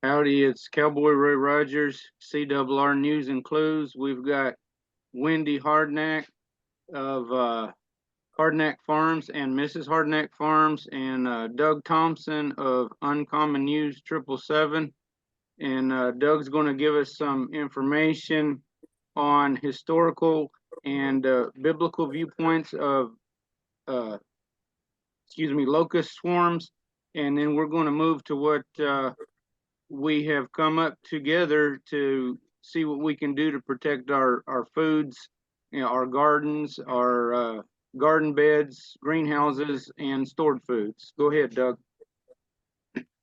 Howdy, it's Cowboy Ray Rogers, CRR News and Clues. We've got Wendy Hardnack of Hardnack Farms and Mrs. Hardnack Farms, and Doug Thompson of Uncommon News 777. And Doug's going to give us some information on historical and biblical viewpoints of, uh, locust swarms. And then we're going to move to what we have come up together to see what we can do to protect our foods, our gardens, our garden beds, greenhouses, and stored foods. Go ahead, Doug.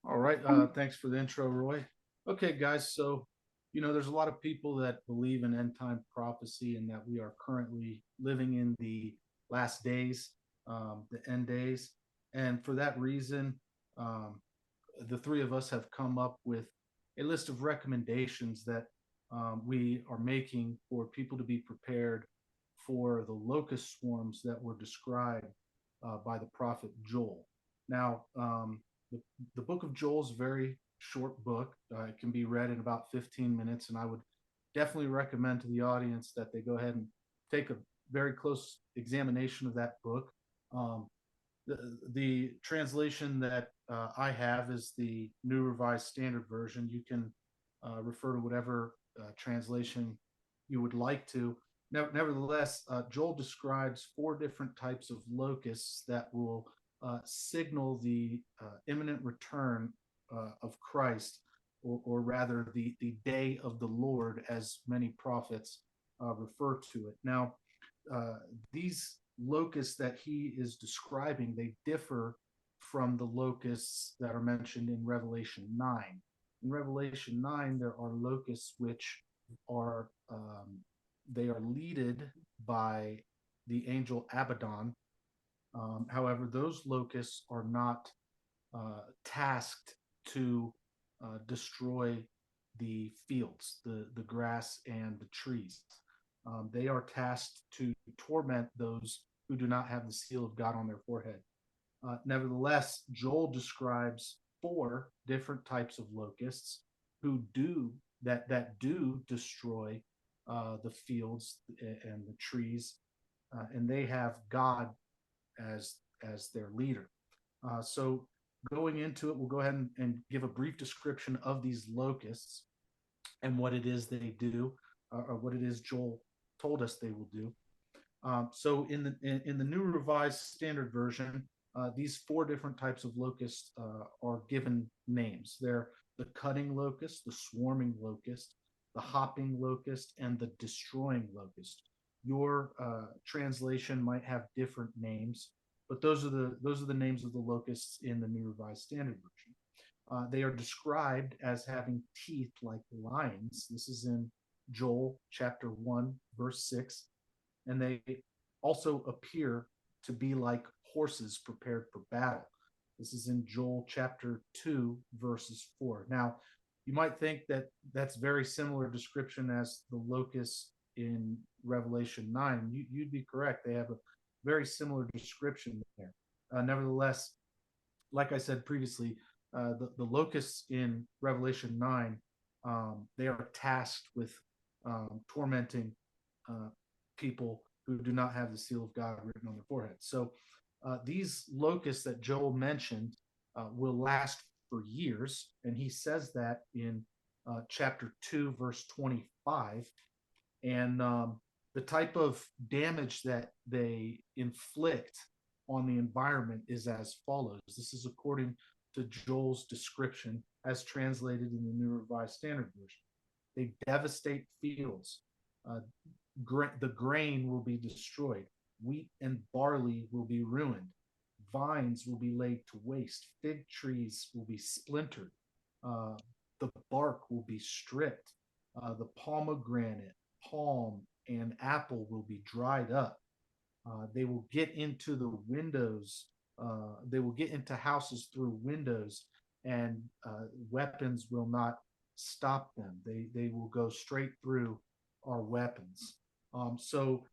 All right. Thanks for the intro, Roy. Okay, guys. So, there's a lot of people that believe in end time prophecy and that we are currently living in the last days, the end days. And for that reason, um, the three of us have come up with a list of recommendations that we are making for people to be prepared for the locust swarms that were described by the prophet Joel. Now, the, the book of Joel is a very short book. It can be read in about 15 minutes, and I would definitely recommend to the audience that they go ahead and take a very close examination of that book. Um, the translation that I have is the New Revised Standard Version. You can refer to whatever translation you would like to. Nevertheless, Joel describes four different types of locusts that will signal the imminent return of Christ, or rather the day of the Lord, as many prophets refer to it. Now, uh, these locusts that he is describing, they differ from the locusts that are mentioned in Revelation 9. In Revelation 9, there are locusts which are they are leaded by the angel Abaddon. However, those locusts are not tasked to destroy the fields, the grass, and the trees. They are tasked to torment those who do not have the seal of God on their forehead. Nevertheless, Joel describes four different types of locusts who do that do destroy the fields and the trees, and they have God as their leader. So going into it, we'll go ahead and give a brief description of these locusts and what it is they do, or what it is Joel told us they will do. So in the New Revised Standard Version, these four different types of locusts are given names. They're the cutting locust, the swarming locust, the hopping locust, and the destroying locust. Your translation might have different names, but those are the names of the locusts in the New Revised Standard Version. They are described as having teeth like lions. This is in Joel chapter 1, verse 6. And they also appear to be like horses prepared for battle. This is in Joel chapter 2, verses 4. Now, you might think that that's very similar description as the locusts in Revelation 9. You'd be correct. They have a very similar description there. Nevertheless, like I said previously, the locusts in Revelation 9, they are tasked with tormenting uh, people who do not have the seal of God written on their forehead. So these locusts that Joel mentioned will last for years, and he says that in chapter 2, verse 25. And the type of damage that they inflict on the environment is as follows. This is according to Joel's description as translated in the New Revised Standard Version. They devastate fields. Uh, the grain will be destroyed. Wheat and barley will be ruined. Vines will be laid to waste. Fig trees will be splintered. Uh, the bark will be stripped. The pomegranate, palm, and apple will be dried up. They will get into the windows. They will get into houses through windows, and weapons will not stop them. They will go straight through our weapons. So,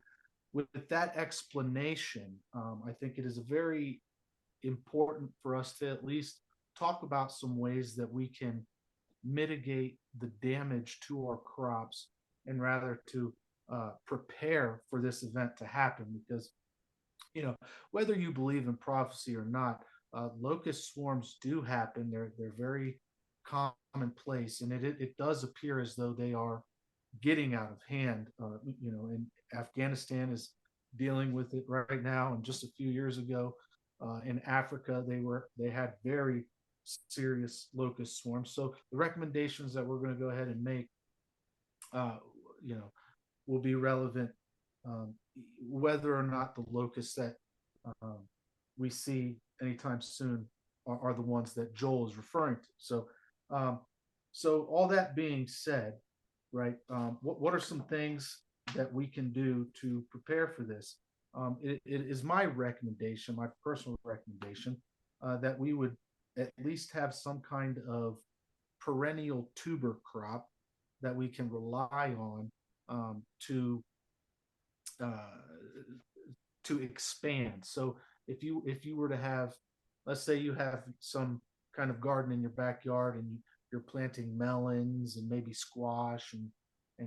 with that explanation, I think it is very important for us to at least talk about some ways that we can mitigate the damage to our crops and rather to prepare for this event to happen. Because, you know, whether you believe in prophecy or not, locust swarms do happen. They're very commonplace, and it does appear as though they are getting out of hand. And Afghanistan is dealing with it right now. And just a few years ago, in Africa, they had very serious locust swarms. So the recommendations that we're going to go ahead and make, uh, you know, will be relevant, um, whether or not the locusts that um, we see anytime soon are the ones that Joel is referring to. Um, so all that being said, right? What are some things that we can do to prepare for this? It is my recommendation, my personal recommendation, that we would at least have some kind of perennial tuber crop that we can rely on uh, to expand. So if you were to have, let's say you have some kind of garden in your backyard and you're planting melons and maybe squash and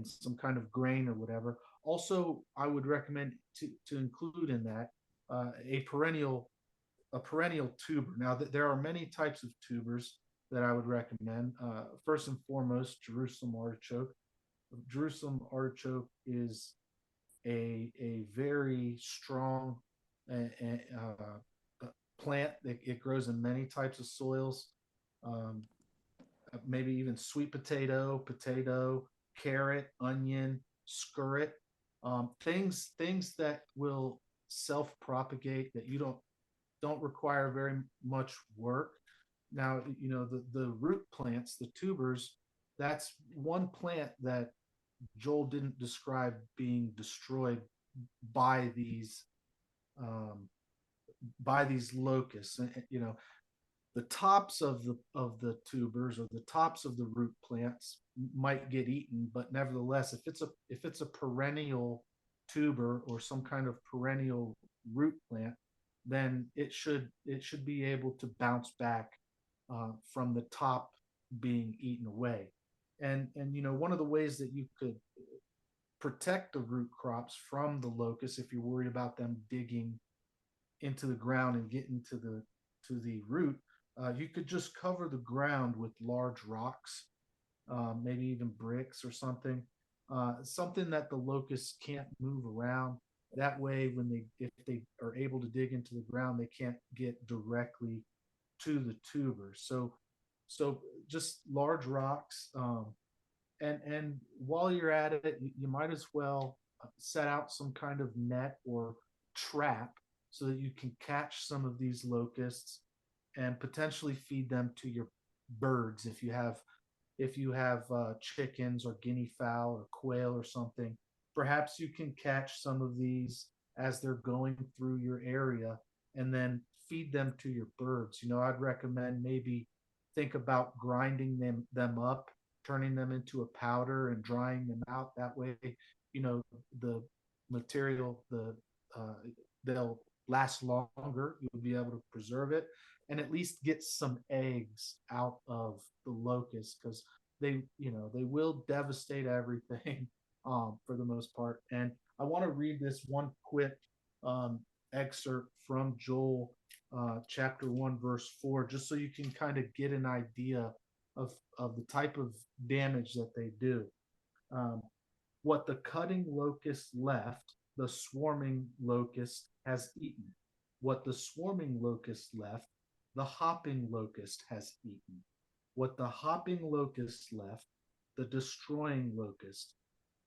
some kind of grain or whatever. Also, I would recommend to include in that a perennial tuber. Now, there are many types of tubers that I would recommend. First and foremost, Jerusalem artichoke. Jerusalem artichoke is a very strong plant. It grows in many types of soils, um, maybe even sweet potato, carrot, onion, skirret, things that will self-propagate, that you don't require very much work. Now, the root plants, the tubers, that's one plant that Joel didn't describe being destroyed by these um, locusts. The tops of the tubers or the tops of the root plants might get eaten, but nevertheless, if it's a perennial tuber or some kind of perennial root plant, then it should be able to bounce back from the top being eaten away. And one of the ways that you could protect the root crops from the locusts, if you're worried about them digging into the ground and getting to the root, you could just cover the ground with large rocks, maybe even bricks or something that the locusts can't move around. That way, if they are able to dig into the ground, they can't get directly to the tuber. So just large rocks. And while you're at it, you might as well set out some kind of net or trap so that you can catch some of these locusts and potentially feed them to your birds. If you have chickens or guinea fowl or quail or something, perhaps you can catch some of these as they're going through your area and then feed them to your birds. I'd recommend maybe think about grinding them up, turning them into a powder and drying them out. That way, the material, uh, they'll last longer. You'll be able to preserve it and at least get some eggs out of the locust, because they will devastate everything for the most part. And I want to read this one quick um, excerpt from Joel chapter 1 verse 4, just so you can kind of get an idea of the type of damage that they do. um, what the cutting locust left, the swarming locust has eaten. What the swarming locust left, the hopping locust has eaten. What the hopping locust left, the destroying locust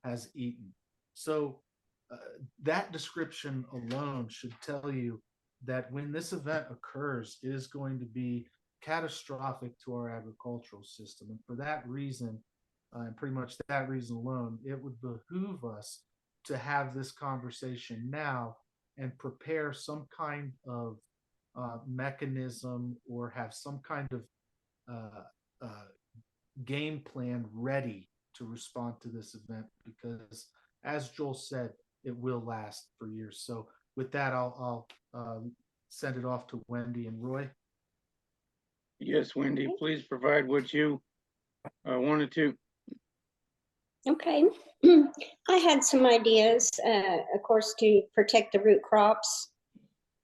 has eaten. So uh, that description alone should tell you that when this event occurs, it is going to be catastrophic to our agricultural system. And for that reason, and pretty much that reason alone, it would behoove us to have this conversation now and prepare some kind of mechanism or have some kind of uh, uh, game plan ready to respond to this event, because, as Joel said, it will last for years. So, with that, I'll send it off to Wendy and Roy. Yes, Wendy, please provide what you 1 and 2. Okay. I had some ideas, of course, to protect the root crops.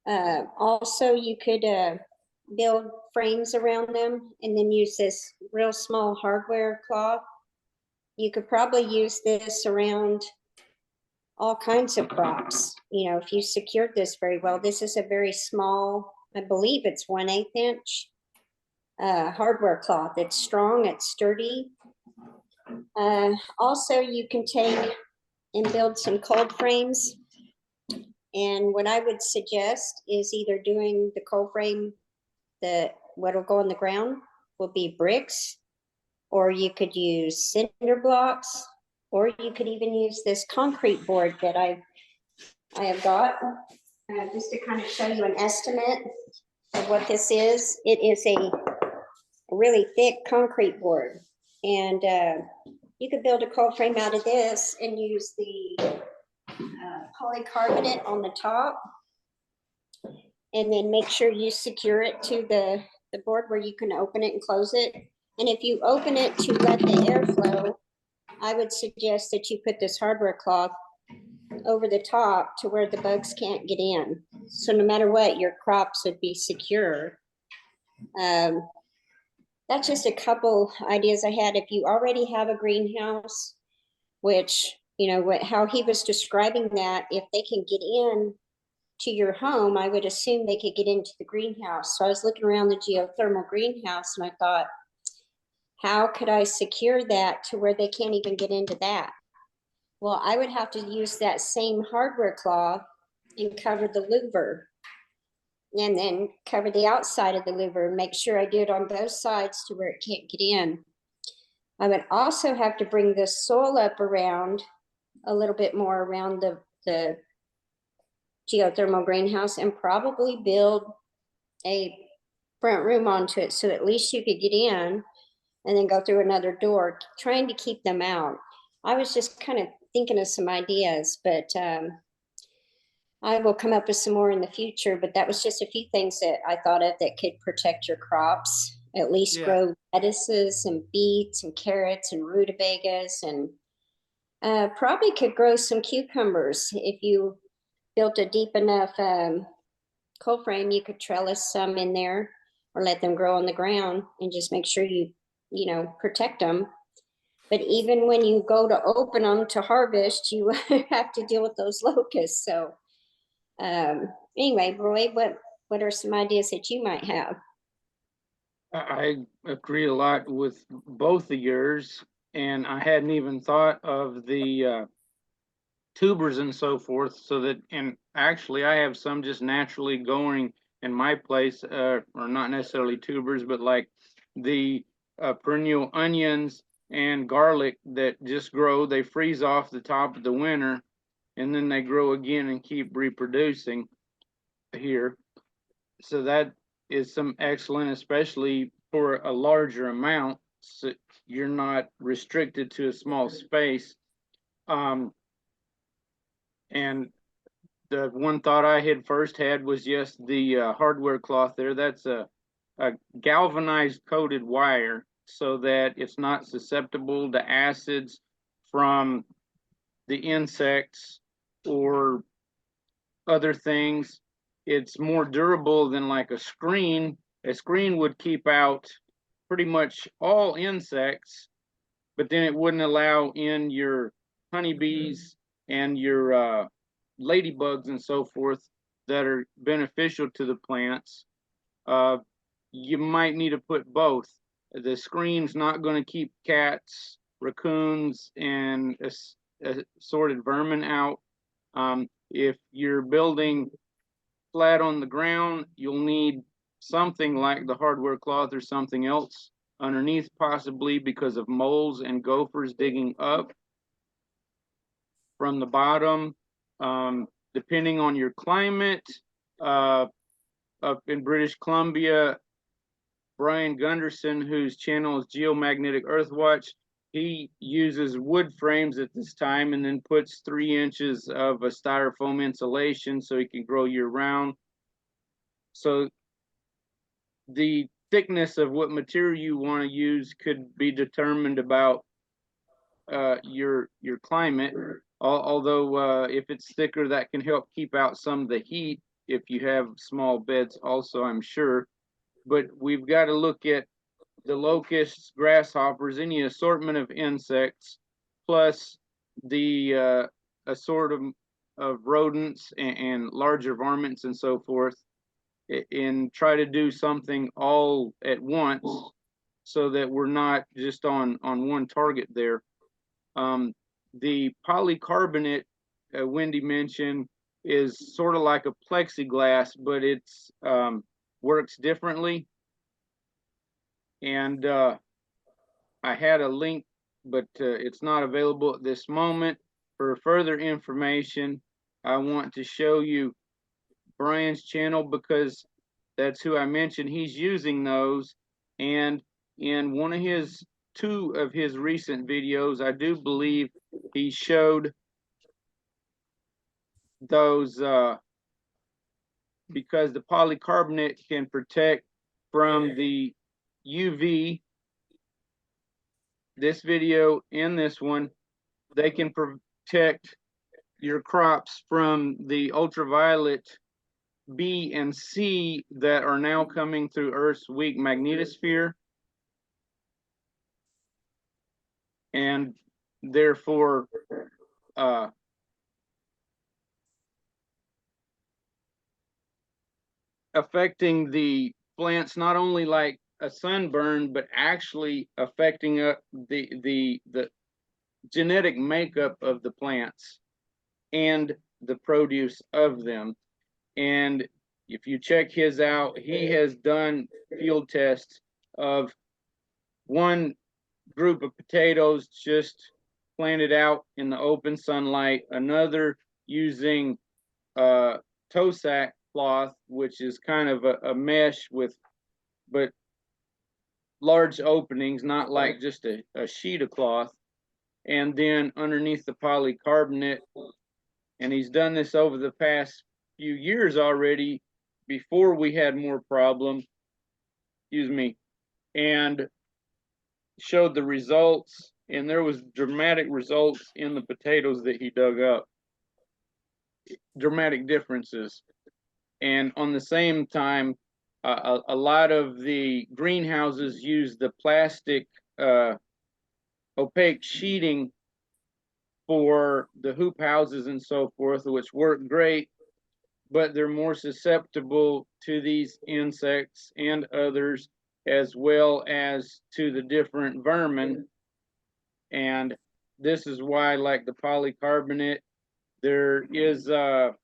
Also, you could build frames around them and then use this real small hardware cloth. You could probably use this around all kinds of crops. You know, if you secured this very well, this is a very small, I believe it's 1/8 inch hardware cloth. It's strong, it's sturdy. Also, you can take and build some cold frames. And what I would suggest is either doing the cold frame, what'll go in the ground will be bricks, or you could use cinder blocks, or you could even use this concrete board that I have got, just to kind of show you an estimate of what this is. It is a really thick concrete board, and you could build a cold frame out of this and use the polycarbonate on the top, and then make sure you secure it to the board where you can open it and close it. And if you open it to let the air flow, I would suggest that you put this hardware cloth over the top to where the bugs can't get in. So no matter what, your crops would be secure. That's just a couple ideas I had. If you already have a greenhouse, which, you know, how he was describing that, if they can get in to your home, I would assume they could get into the greenhouse. So I was looking around the geothermal greenhouse and I thought, how could I secure that to where they can't even get into that? Well, I would have to use that same hardware cloth and cover the louver, and then cover the outside of the louver and make sure I do it on both sides to where it can't get in. I would also have to bring the soil up around a little bit more around the geothermal greenhouse and probably build a front room onto it so at least you could get in and then go through another door, trying to keep them out. I was just kind of thinking of some ideas, but I will come up with some more in the future, but that was just a few things that I thought of that could protect your crops, at least grow lettuces and beets and carrots and rutabagas, and probably could grow some cucumbers. If you built a deep enough cold frame, you could trellis some in there or let them grow on the ground and just make sure you know, protect them. But even when you go to open them to harvest, you have to deal with those locusts. So anyway, Roy, what are some ideas that you might have? I agree a lot with both of yours, and I hadn't even thought of the tubers and so forth. So that, and actually, I have some just naturally going in my place, or not necessarily tubers, but like the perennial onions and garlic that just grow. They freeze off the top of the winter, and then they grow again and keep reproducing here. So that is some excellent, especially for a larger amount. So you're not restricted to a small space. And the one thought I had first had was just the hardware cloth there. That's a galvanized coated wire so that it's not susceptible to acids from the insects or other things. It's more durable than like a screen. A screen would keep out pretty much all insects, but then it wouldn't allow in your honeybees and your ladybugs and so forth that are beneficial to the plants. You might need to put both. The screen's not going to keep cats, raccoons, and assorted vermin out. If you're building flat on the ground, you'll need something like the hardware cloth or something else underneath, possibly because of moles and gophers digging up from the bottom. Depending on your climate, up in British Columbia, Brian Gunderson, whose channel is Geomagnetic Earthwatch, he uses wood frames at this time and then puts 3 inches of a styrofoam insulation so he can grow year round. So the thickness of what material you want to use could be determined about your climate. Although if it's thicker, that can help keep out some of the heat if you have small beds also, I'm sure. But we've got to look at the locusts, grasshoppers, any assortment of insects, plus the assortment of rodents and larger varmints and so forth, and try to do something all at once so that we're not just on one target there. The polycarbonate Wendy mentioned is sort of like a plexiglass, but it's works differently. And I had a link, but it's not available at this moment. For further information, I want to show you Brian's channel because that's who I mentioned. He's using those, and in one of his two of his recent videos, I do believe he showed those because the polycarbonate can protect from the UV. This video and this one, they can protect your crops from the ultraviolet B and C that are now coming through Earth's weak magnetosphere, and therefore affecting the plants not only like a sunburn, but actually affecting the genetic makeup of the plants and the produce of them. And if you check his out, he has done field tests of one group of potatoes just planted out in the open sunlight, another using toe sack cloth, which is kind of a mesh with, but large openings, not like just a sheet of cloth, and then underneath the polycarbonate. And he's done this over the past few years already, before we had more problems, excuse me, and showed the results, and there was dramatic results in the potatoes that he dug up, dramatic differences. And on the same time, a lot of the greenhouses use the plastic opaque sheeting for the hoop houses and so forth, which work great, but they're more susceptible to these insects and others, as well as to the different vermin. And this is why, like the polycarbonate, there is a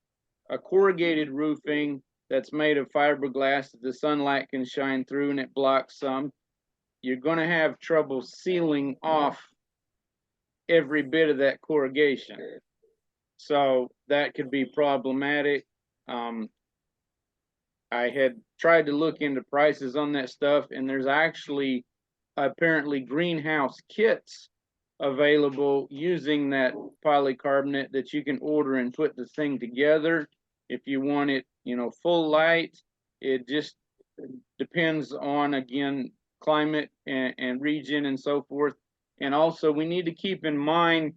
corrugated roofing that's made of fiberglass that the sunlight can shine through and it blocks some. You're going to have trouble sealing off every bit of that corrugation. So that could be problematic. I had tried to look into prices on that stuff, and there's actually apparently greenhouse kits available using that polycarbonate that you can order and put the thing together if you want it, you know, full light. It just depends on, again, climate and region and so forth. And also we need to keep in mind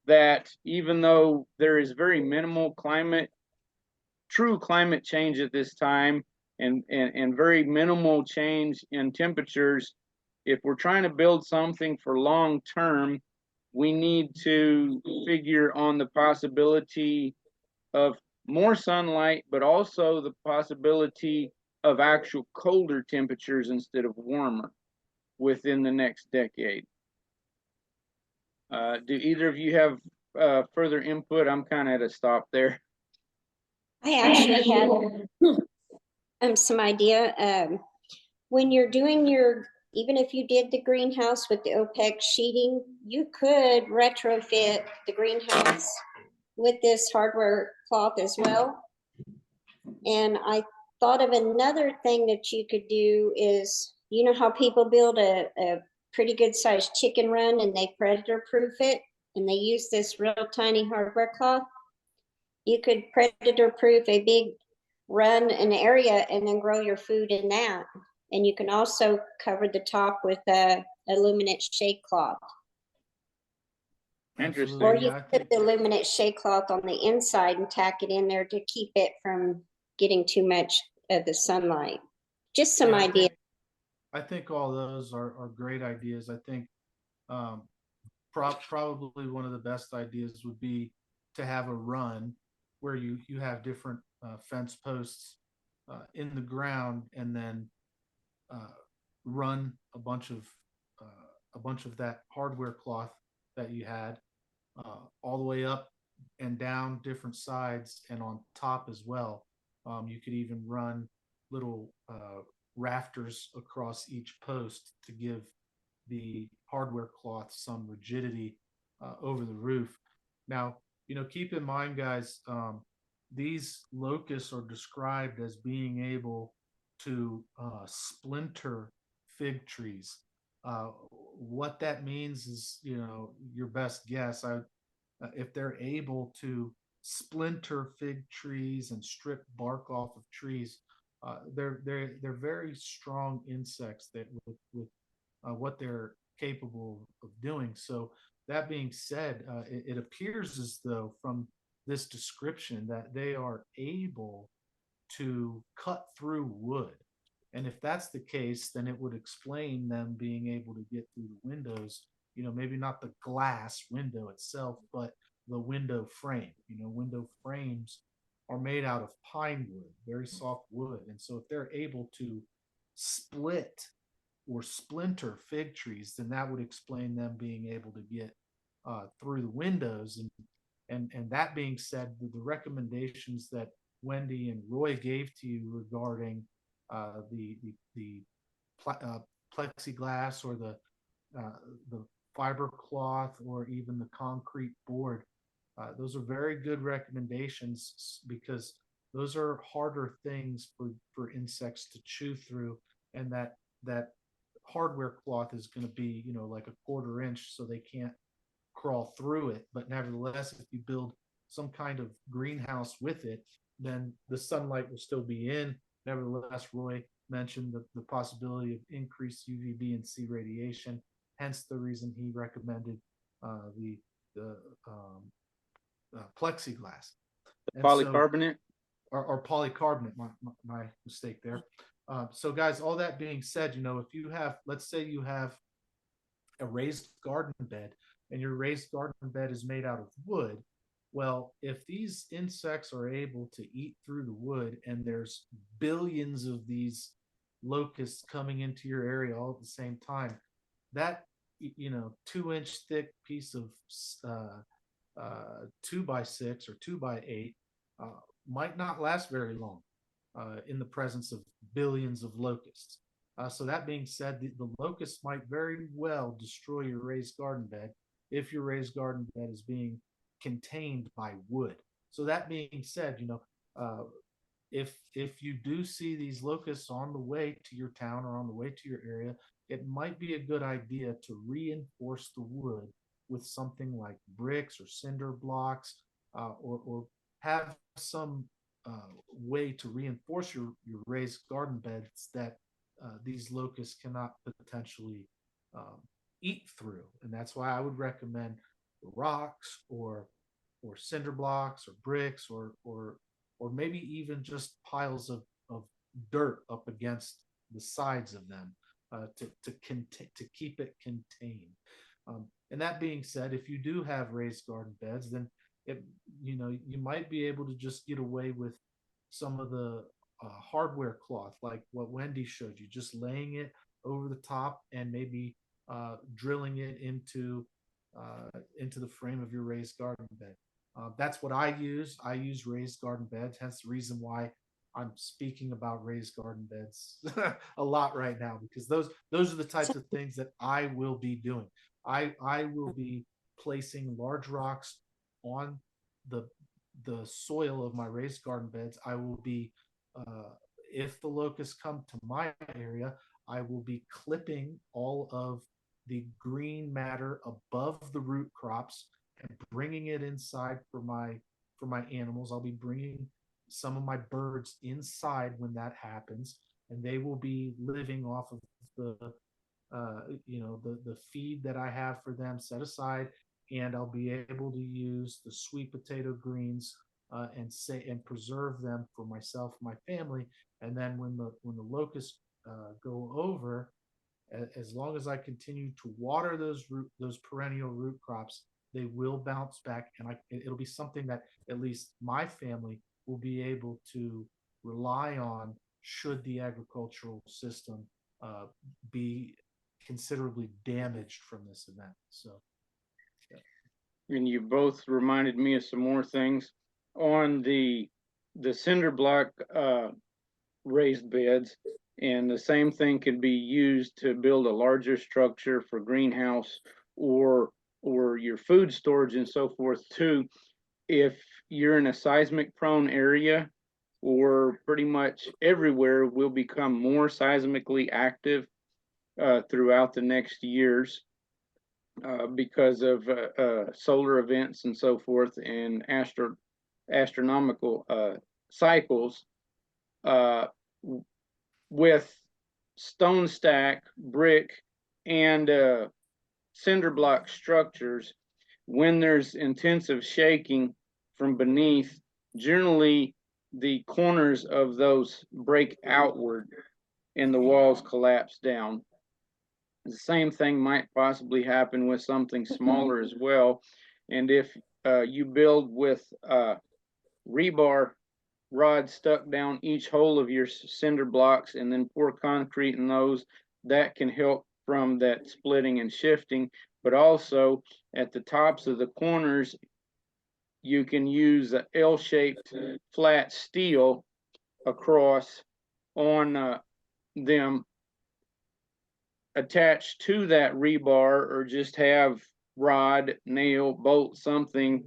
that even though there is very minimal true climate change at this time, and very minimal change in temperatures, if we're trying to build something for long term, we need to figure on the possibility of more sunlight, but also the possibility of actual colder temperatures instead of warmer within the next decade. Do either of you have further input? I'm kind of at a stop there. I actually had some idea. When you're doing even if you did the greenhouse with the opaque sheeting, you could retrofit the greenhouse with this hardware cloth as well. And I thought of another thing that you could do is, you know how people build a pretty good sized chicken run and they predator proof it, and they use this real tiny hardware cloth? You could predator proof a big run an area and then grow your food in that. And you can also cover the top with a aluminate shade cloth. Interesting. Or Absolutely. you Yeah, I can think put the aluminate shade cloth on the inside and tack it in there to keep it from getting too much of the sunlight. Just some yeah, ideas. I think all those are great ideas. I think um, probably one of the best ideas would be to have a run where you have different fence posts in the ground, and then uh, run a bunch of that hardware cloth that you had all the way up and down different sides and on top as well. You could even run little rafters across each post to give the hardware cloth some rigidity over the roof. Now, keep in mind, guys, these locusts are described as being able to splinter fig trees. What that means is, your best guess. If they're able to splinter fig trees and strip bark off of trees, they're very strong insects that with what they're capable of doing. So that being said, it appears as though from this description that they are able to cut through wood. And if that's the case, then it would explain them being able to get through the windows, maybe not the glass window itself, but the window frame. Window frames are made out of pine wood, very soft wood. And so if they're able to split or splinter fig trees, then that would explain them being able to get through the windows. And that being said, the recommendations that Wendy and Roy gave to you regarding the plexiglass or the fiber cloth or even the concrete board, those are very good recommendations, because those are harder things for insects to chew through, and that hardware cloth is going to be like a quarter inch, so they can't crawl through it. But nevertheless, if you build some kind of greenhouse with it, then the sunlight will still be in. Nevertheless, Roy mentioned the possibility of increased UVB and C radiation, hence the reason he recommended the plexiglass. And Polycarbonate. or polycarbonate, my mistake there. So guys, all that being said, if you have, let's say you have a raised garden bed, and your raised garden bed is made out of wood. Well, if these insects are able to eat through the wood, and there's billions of these locusts coming into your area all at the same time, that 2-inch thick piece of 2x6 or 2x8 might not last very long in the presence of billions of locusts. So that being said, the locusts might very well destroy your raised garden bed if your raised garden bed is being contained by wood. So that being said, if you do see these locusts on the way to your town or on the way to your area, it might be a good idea to reinforce the wood with something like bricks or cinder blocks, or have some way to reinforce your raised garden beds that these locusts cannot potentially eat through. And that's why I would recommend rocks or cinder blocks or bricks or maybe even just piles of dirt up against the sides of them to keep it contained. And that being said, if you do have raised garden beds, then you might be able to just get away with some of the hardware cloth, like what Wendy showed you, just laying it over the top and maybe drilling it into the frame of your raised garden bed. That's what I use. I use raised garden beds. Hence the reason why I'm speaking about raised garden beds a lot right now, because those are the types of things that I will be doing. I will be placing large rocks on the soil of my raised garden beds. I will be, if the locusts come to my area, I will be clipping all of the green matter above the root crops and bringing it inside for my animals. I'll be bringing some of my birds inside when that happens, and they will be living off of the the feed that I have for them set aside, and I'll be able to use the sweet potato greens and preserve them for myself and my family. And then when the locusts go over, as long as I continue to water those perennial root crops, they will bounce back, and it'll be something that at least my family will be able to rely on should the agricultural system be considerably damaged from this event. So, yeah. And you both reminded me of some more things on the cinder block raised beds, and the same thing could be used to build a larger structure for greenhouse or your food storage and so forth too. If you're in a seismic prone area, or pretty much everywhere will become more seismically active throughout the next years because of solar events and so forth, and astronomical cycles. Uh, with stone stack, brick, and cinder block structures, when there's intensive shaking from beneath, generally the corners of those break outward and the walls collapse down. The same thing might possibly happen with something smaller as well. And if you build with rebar rod stuck down each hole of your cinder blocks and then pour concrete in those, that can help from that splitting and shifting. But also at the tops of the corners, you can use a L-shaped flat steel across on them attached to that rebar, or just have rod, nail, bolt, something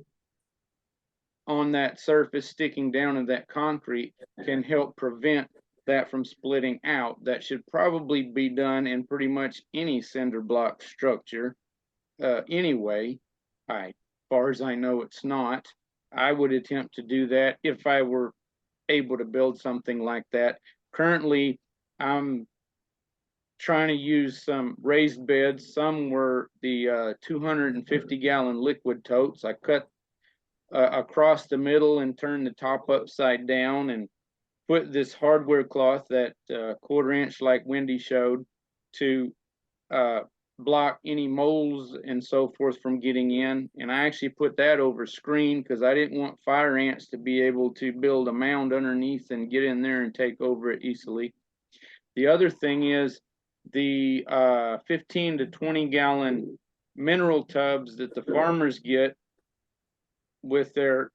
on that surface sticking down in that concrete, can help prevent that from splitting out. That should probably be done in pretty much any cinder block structure anyway. As far as I know, it's not. I would attempt to do that if I were able to build something like that. Currently, I'm trying to use some raised beds. Some were the 250-gallon liquid totes. I cut across the middle and turned the top upside down and put this hardware cloth, that 1/4 inch like Wendy showed, to block any moles and so forth from getting in. And I actually put that over screen because I didn't want fire ants to be able to build a mound underneath and get in there and take over it easily. The other thing is the 15 to 20-gallon mineral tubs that the farmers get with their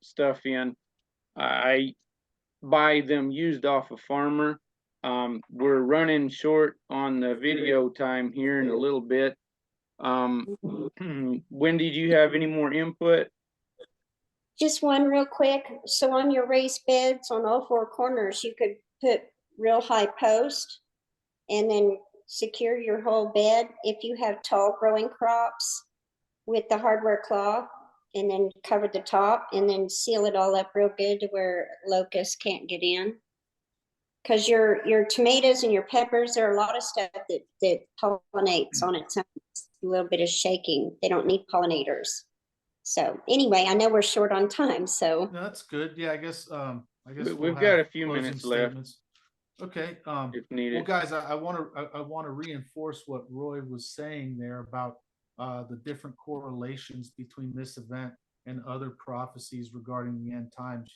stuff in. I buy them used off a farmer. We're running short on the video time here in a little bit. Wendy, do you have any more input? Just one real quick. So on your raised beds on all four corners, you could put real high post and then secure your whole bed if you have tall growing crops with the hardware cloth, and then cover the top and then seal it all up real good to where locusts can't get in. Because your tomatoes and your peppers, there are a lot of stuff that pollinates on its own. A little bit of shaking. They don't need pollinators. So anyway, I know we're short on time, so. No, that's good. Yeah, I guess We've got a few minutes left. Okay. If needed. Well, guys, I want to reinforce what Roy was saying there about the different correlations between this event and other prophecies regarding the end times.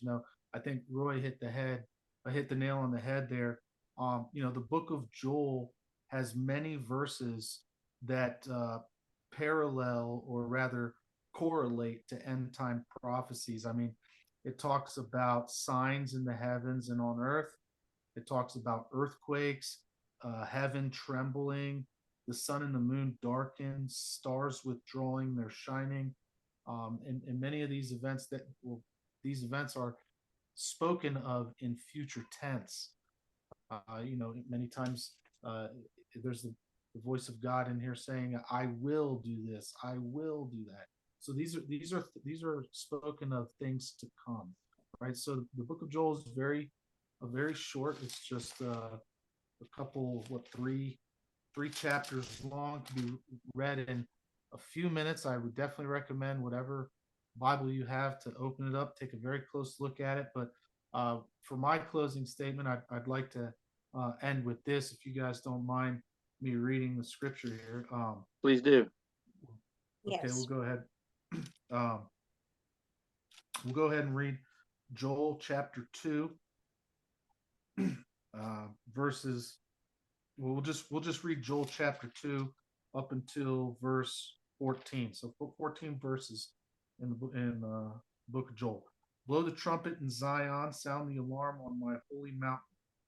I think Roy hit the nail on the head there. The book of Joel has many verses that parallel, or rather correlate, to end time prophecies. I mean, it talks about signs in the heavens and on earth. It talks about earthquakes, heaven trembling, the sun and the moon darkened, stars withdrawing their shining. And many of these events these events are spoken of in future tense. Many times there's the voice of God in here saying, "I will do this, I will do that." So these are spoken of things to come, right? So the book of Joel is very short. It's just a couple, three chapters long to be read in a few minutes. I would definitely recommend whatever Bible you have to open it up, take a very close look at it. But for my closing statement, I'd like to end with this, if you guys don't mind me reading the scripture here. Please do. Okay, we'll Yes. go ahead. Um, we'll go ahead and read Joel chapter 2, verses. Well, we'll just read Joel chapter 2 up until verse 14. So 14 verses in the book of Joel. Blow the trumpet in Zion, sound the alarm on my holy mountain.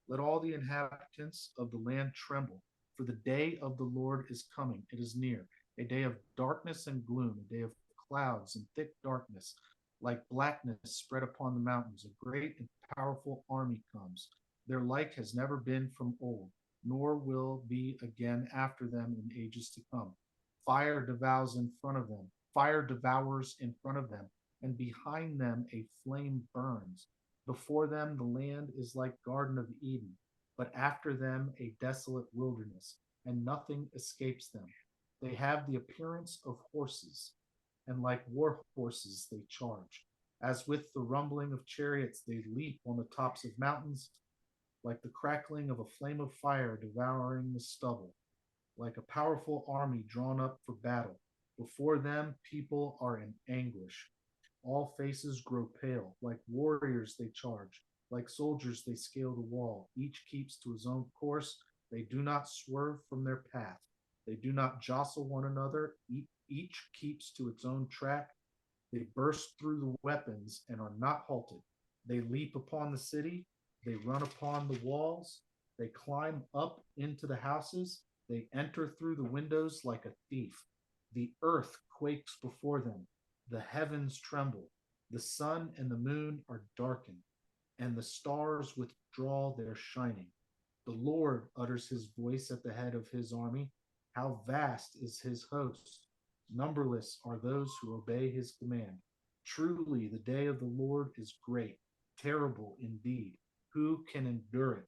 Let all the inhabitants of the land tremble, for the day of the Lord is coming. It is near, a day of darkness and gloom, a day of clouds and thick darkness, like blackness spread upon the mountains. A great and powerful army comes. Their like has never been from old, nor will be again after them in ages to come. Fire devours in front of them. Fire devours in front of them, and behind them a flame burns. Before them the land is like Garden of Eden, but after them a desolate wilderness, and nothing escapes them. They have the appearance of horses, and like war horses they charge. As with the rumbling of chariots they leap on the tops of mountains, like the crackling of a flame of fire devouring the stubble, like a powerful army drawn up for battle. Before them people are in anguish. All faces grow pale. Like warriors they charge. Like soldiers they scale the wall. Each keeps to his own course. They do not swerve from their path. They do not jostle one another. Each keeps to its own track. They burst through the weapons and are not halted. They leap upon the city. They run upon the walls. They climb up into the houses. They enter through the windows like a thief. The earth quakes before them. The heavens tremble. The sun and the moon are darkened, and the stars withdraw their shining. The Lord utters his voice at the head of his army. How vast is his host! Numberless are those who obey his command. Truly, the day of the Lord is great, terrible indeed. Who can endure it?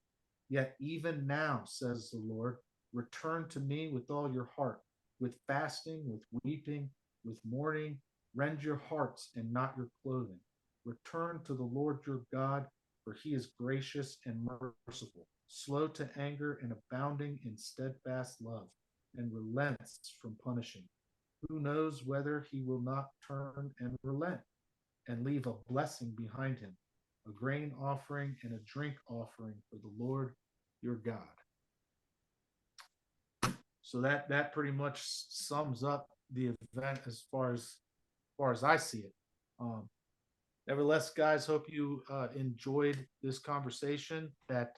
Yet even now, says the Lord, return to me with all your heart, with fasting, with weeping, with mourning. Rend your hearts and not your clothing. Return to the Lord your God, for he is gracious and merciful, slow to anger and abounding in steadfast love, and relents from punishing. Who knows whether he will not turn and relent and leave a blessing behind him, a grain offering and a drink offering for the Lord your God. So that pretty much sums up the event as far as I see it. Nevertheless, guys, hope you enjoyed this conversation that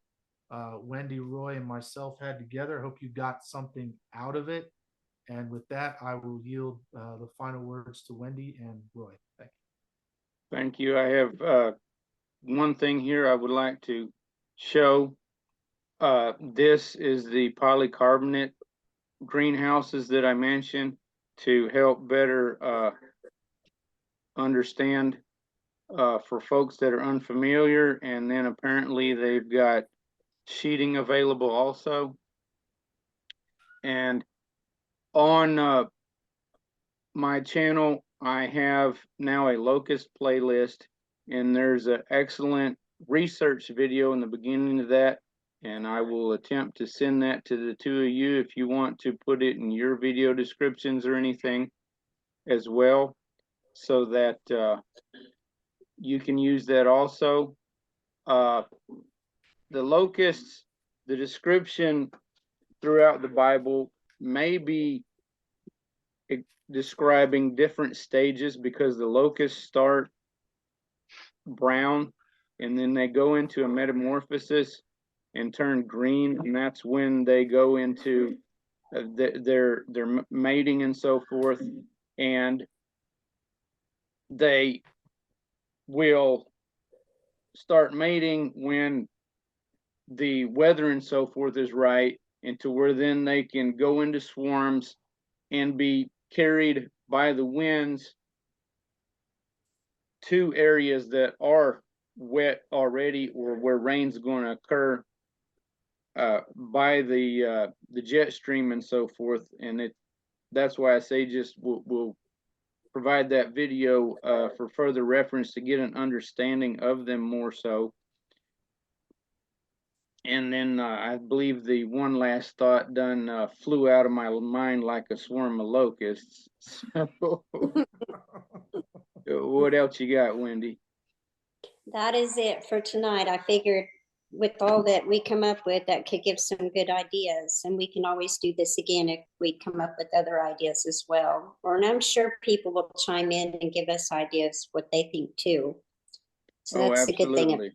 Wendy, Roy, and myself had together. Hope you got something out of it. And with that, I will yield the final words to Wendy and Roy. Thank you. Thank you. I have one thing here I would like to show. This is the polycarbonate greenhouses that I mentioned to help better understand for folks that are unfamiliar. And then apparently they've got sheeting available also. And on my channel, I have now a locust playlist, and there's an excellent research video in the beginning of that, and I will attempt to send that to the two of you if you want to put it in your video descriptions or anything as well, so that you can use that also. The locusts, the description throughout the Bible may be describing different stages, because the locusts start brown and then they go into a metamorphosis and turn green, and that's when they go into their mating and so forth, and they will start mating when the weather and so forth is right, and to where then they can go into swarms and be carried by the winds to areas that are wet already or where rain's going to occur. by the jet stream and so forth. And that's why I say just we'll provide that video for further reference to get an understanding of them more so. And then I believe the one last thought done flew out of my mind like a swarm of locusts. So, what else you got, Wendy? That is it for tonight. I figured with all that we come up with, that could give some good ideas, and we can always do this again if we come up with other ideas as well. And I'm sure people will chime in and give us ideas what they think too. So Oh, that's a good thing. absolutely.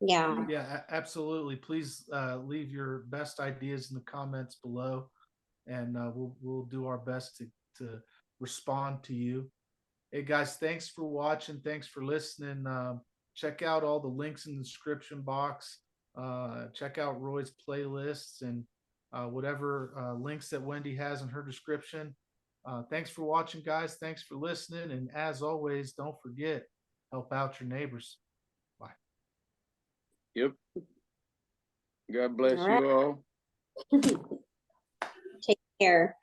Yeah. Yeah, absolutely. Please leave your best ideas in the comments below, and we'll do our best to respond to you. Hey guys, thanks for watching. Thanks for listening. Check out all the links in the description box. Check out Roy's playlists and whatever links that Wendy has in her description. Thanks for watching, guys. Thanks for listening. And as always, don't forget, help out your neighbors. Bye. Yep. God bless All right. you all. Take care.